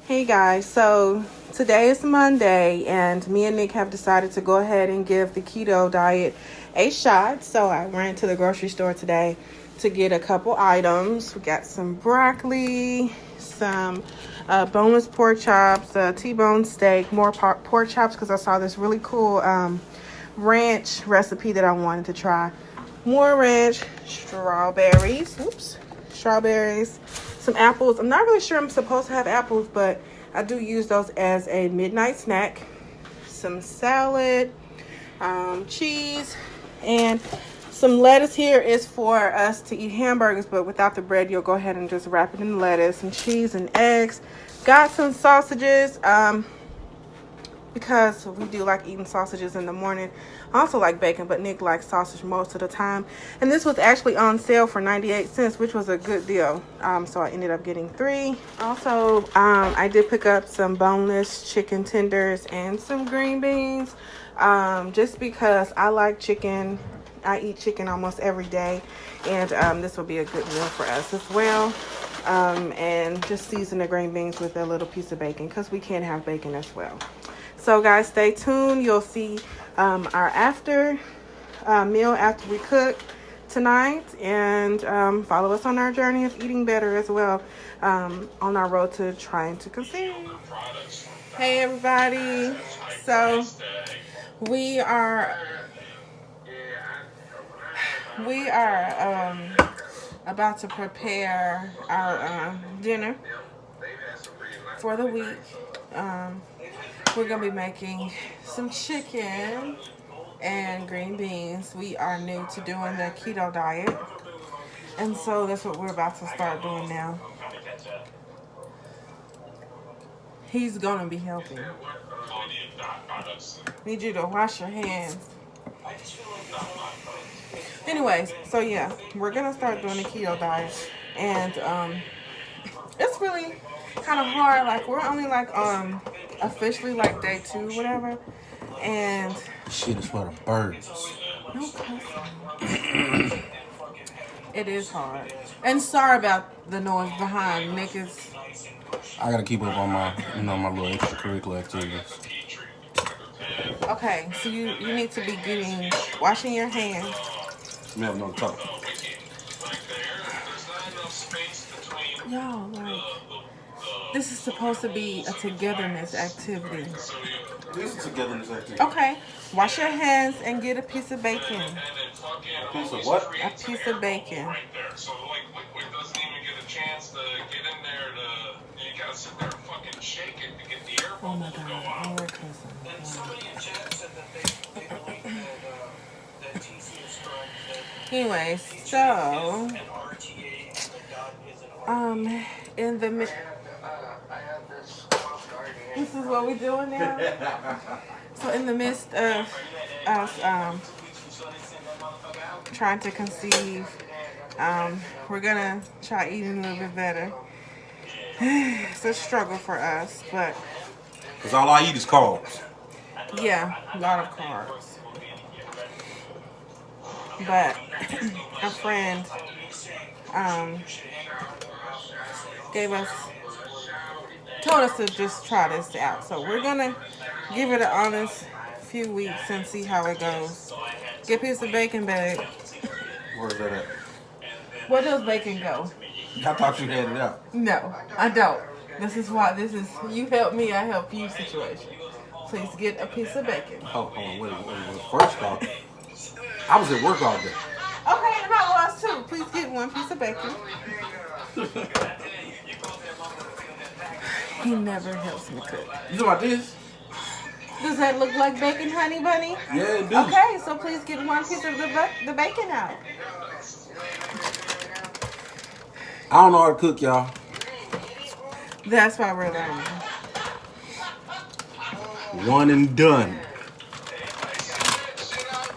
Hey guys, so today is Monday and me and Nick have decided to go ahead and give the keto diet a shot. So I ran to the grocery store today to get a couple items. We got some broccoli, some boneless pork chops, T-bone steak, more pork chops because I saw this really cool ranch recipe that I wanted to try. More ranch, strawberries, some apples. I'm not really sure I'm supposed to have apples, but I do use those as a midnight snack. Some salad, cheese, and some lettuce. Here is for us to eat hamburgers, but without the bread, you'll go ahead and just wrap it in lettuce and cheese and eggs. Got some sausages, because we do like eating sausages in the morning. I also like bacon, but Nick likes sausage most of the time. And this was actually on sale for 98 cents, which was a good deal. So I ended up getting 3. Also, I did pick up some boneless chicken tenders and some green beans, just because I like chicken. I eat chicken almost every day, and this will be a good meal for us as well. And just season the green beans with a little piece of bacon because we can have bacon as well. So guys, stay tuned. You'll see our after meal after we cook tonight, and follow us on our journey of eating better as well, on our road to trying to conceive. Hey everybody, so we are about to prepare our dinner for the week. We're going to be making some chicken and green beans. We are new to doing the keto diet, and so that's what we're about to start doing now. He's going to be helping. Need you to wash your hands. Anyways, so yeah, we're going to start doing the keto diet, and it's really kind of hard. Like, we're only like officially like day 2, whatever, and shit is for the birds. No cussing. It is hard, and sorry about the noise behind. Nick is. I gotta keep up on my, my little extracurricular activities. Okay, so you need to be washing your hands. We have no talk. Y'all, like, this is supposed to be a togetherness activity. This is togetherness activity. Okay, wash your hands and get a piece of bacon. A piece of what? A piece of bacon. Oh my God, we're cussing. Anyways, so in the this is what we're doing now. So in the midst of us trying to conceive, we're gonna try eating a little bit better. It's a struggle for us, but because all I eat is carbs. Yeah, a lot of carbs. But a friend told us to just try this out. So we're gonna give it an honest few weeks and see how it goes. Get a piece of bacon, babe. Where's that at? Where does bacon go? I thought you had it out. No, I don't. This is why this is you help me, I help you situation. Please get a piece of bacon. Oh, wait. First off, I was at work all day. Okay, and I was too. Please get one piece of bacon. He never helps me cook. You know about this? Does that look like bacon, honey bunny? Yeah, it does. Okay, so please get one piece of the bacon out. I don't know how to cook, y'all. That's why we're learning. One and done.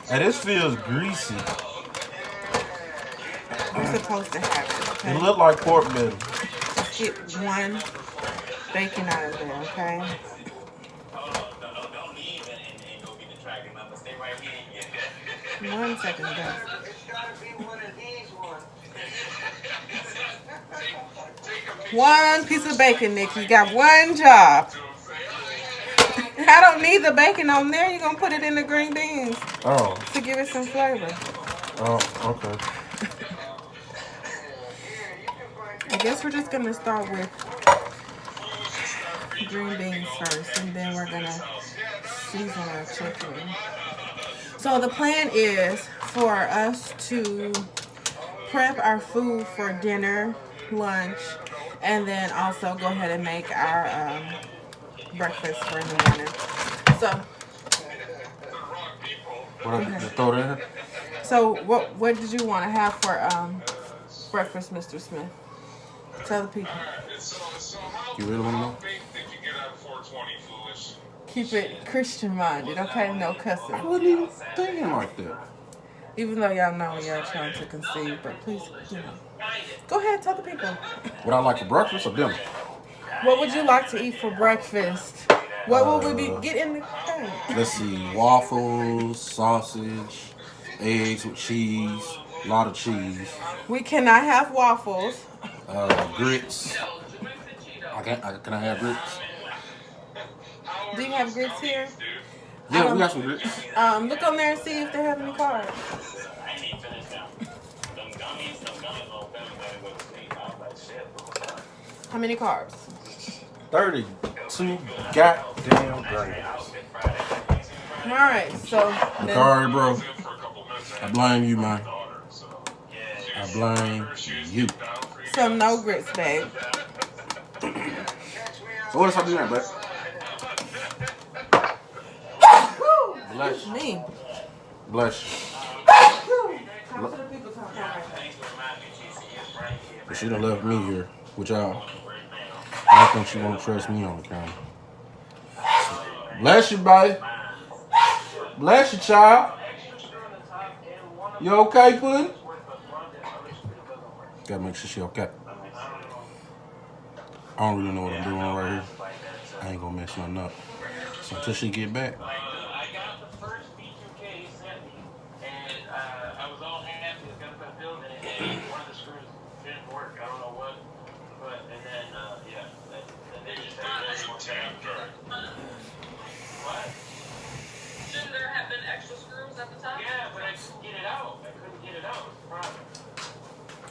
Hey, this feels greasy. We're supposed to have it, okay? It look like pork belly. Just get one bacon out of there, okay? One second, guys. One piece of bacon, Nick. You got one job. I don't need the bacon on there. You're going to put it in the green beans to give it some flavor. Oh, okay. I guess we're just going to start with green beans first, and then we're going to season our chicken. So the plan is for us to prep our food for dinner, lunch, and then also go ahead and make our breakfast for in the morning. So, Throw it in here? So what did you want to have for breakfast, Mr. Smith? Tell the people. You really want to know? Keep it Christian minded, okay? No cussing. I wasn't even thinking like that. Even though y'all know y'all trying to conceive, but please, go ahead, tell the people. What I like for breakfast or dinner? What would you like to eat for breakfast? What will we be getting? In the thing? Let's see, waffles, sausage, eggs with cheese, a lot of cheese. We cannot have waffles. Grits. Can I have grits? Do you have grits here? Yeah, we got some grits. Look on there and see if they have any carbs. How many carbs? 32 goddamn grams. All right, so. Sorry, bro. I blame you, man. I blame you. So no grits, babe. So what else I do now, babe? Bless you. Me. Bless you. But she done left me here with y'all. I don't think she won't trust me on the camera. Bless you, babe. Bless you, child. You okay, Puddin'? Gotta make sure she okay. I don't really know what I'm doing right here. I ain't gonna mess nothing up. So until she get back.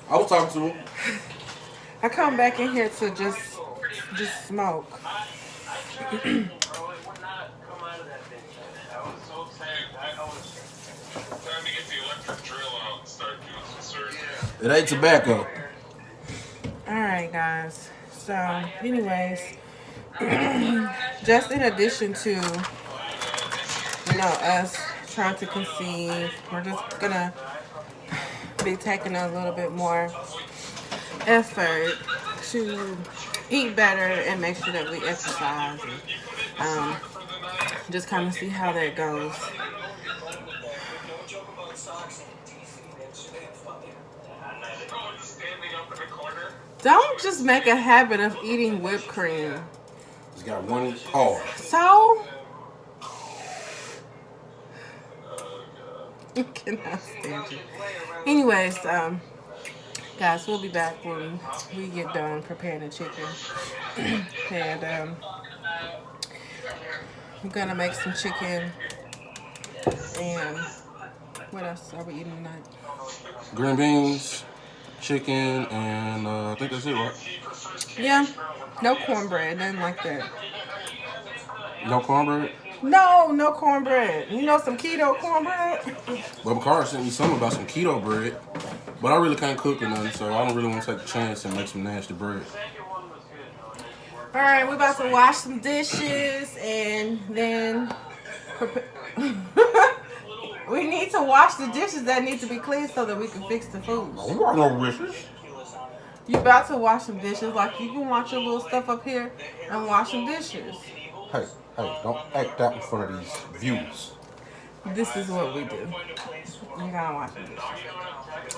I was talking to him. I come back in here to just smoke. It ain't tobacco. Alright, guys. So, anyways, just in addition to, us trying to conceive, we're just gonna be taking a little bit more effort to eat better and make sure that we exercise and just kind of see how that goes. Don't just make a habit of eating whipped cream. It's got one paw. So? I cannot stand you. Anyways, guys, we'll be back when we get done preparing the chicken. And I'm gonna make some chicken. And what else are we eating tonight? Green beans, chicken, and I think that's it, right? Yeah, no cornbread, nothing like that. No cornbread? No cornbread. You know some keto cornbread? Bubba Carr sent me something about some keto bread, but I really can't cook or nothing, so I don't really want to take a chance and make some nasty bread. All right, we're about to wash some dishes and then we need to wash the dishes that need to be clean so that we can fix the food. I don't want no dishes. You about to wash some dishes like you can wash your little stuff up here and wash some dishes. Hey, don't act out in front of these viewers. This is what we do. You gotta wash the dishes.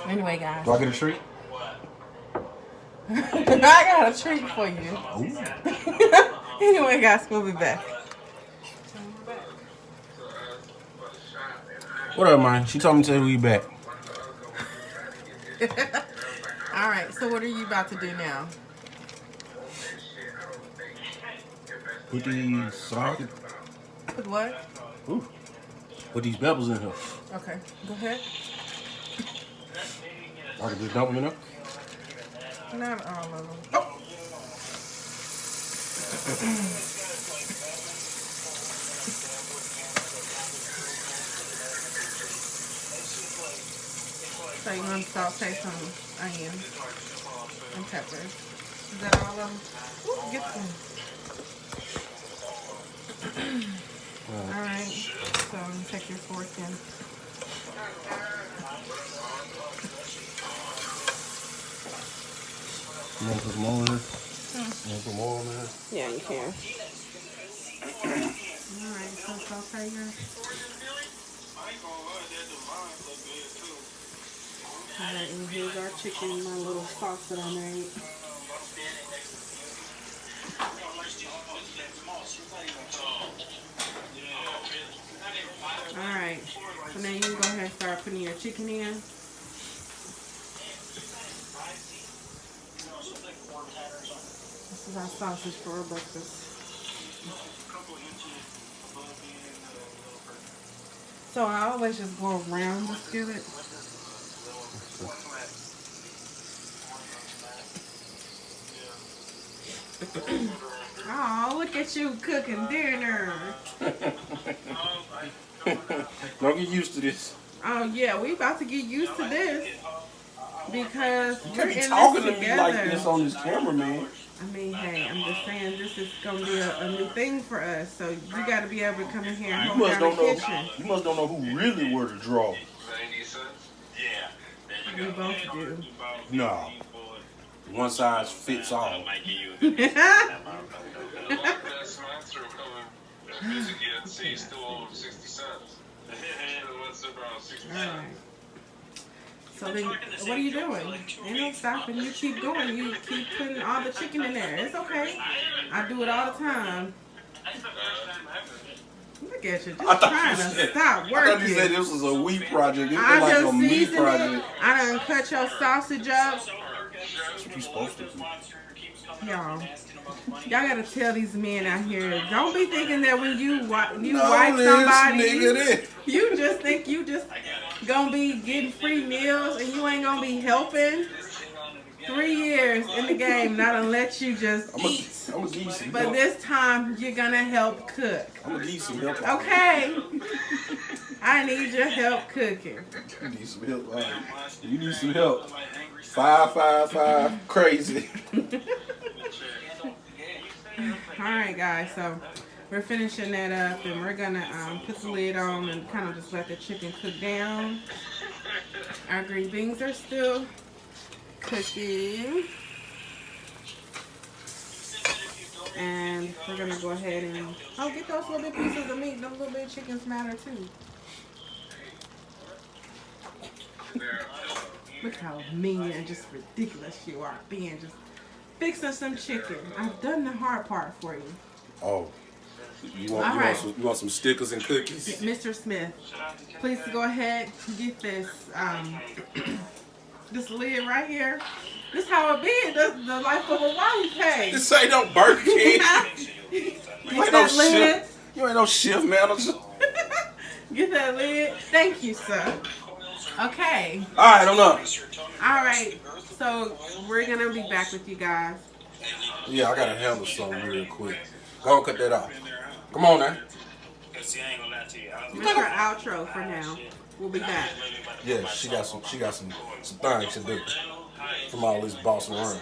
Anyway, guys. Do I get a treat? I got a treat for you. Anyway, guys, we'll be back. What up, man? She told me to tell you we back. All right, so what are you about to do now? Put these socket. Put what? Ooh. Put these pebbles in here. Okay, go ahead. I can just dump them in there. Not all of them. Oh. So you're going to saute some onions and peppers. Is that all of them? Ooh, get some. Alright, so take your fork in. You want to put some more in here? You want to put more in here? Yeah, you can. Alright, so saute your. Alright, and here's our chicken, my little sauce that I made. Alright, so now you can go ahead and start putting your chicken in. This is our sausage for breakfast. So I always just go around the skillet. Oh, look at you cooking dinner. Don't get used to this. Oh yeah, we about to get used to this because You we're can't in be this talking to me together. like this on this camera, man. I mean, hey, I'm just saying this is gonna be a new thing for us. So you got to be able to come in here and You hold must down the don't know. kitchen. You must don't know who really were to draw. 90 cents? Yeah. We both do. No. One size fits all. Alright. So then, what are you doing? Ain't no stopping. You keep going. You keep putting all the chicken in there. It's okay. I do it all the time. Look at you, just trying to stop working. I thought you said this was a wheat project. This I was like just a meat seasoned project. it. I done cut your sausage up. That's what you supposed to do. Y'all gotta tell these men out here, don't be thinking that when you wipe this somebody, nigga there. you just think you just gonna be getting free meals and you ain't gonna be helping. 3 years in the game, not gonna let you just eat. I'm gonna give you some But help. this time, you're gonna help cook. I'm gonna give you some help. Okay? I need your help cooking. You need some help. Right? You need some help. 555 crazy. Alright guys, so we're finishing that up and we're gonna put the lid on and kind of just let the chicken cook down. Our green beans are still cooking. And we're gonna go ahead and get those little bit pieces of meat. Those little bit of chickens matter too. Look how mean and just ridiculous you are being just fixing some chicken. I've done the hard part for you. Oh, you want some stickers and cookies? Mr. Smith, please go ahead and get this this lid right here. This how it be. The life of a wife, hey. This ain't no Burger King. You ain't no lid. shift. You ain't no shift manager. Get that lid. Thank you, sir. Okay. All right, I'm up. All right. So we're gonna be back with you guys. Yeah, I gotta handle something real quick. Go and cut that off. Come on now. That's our outro for now. We'll be back. Yeah, she got some things to do from all this bossing around.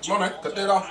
Come on now, cut that off.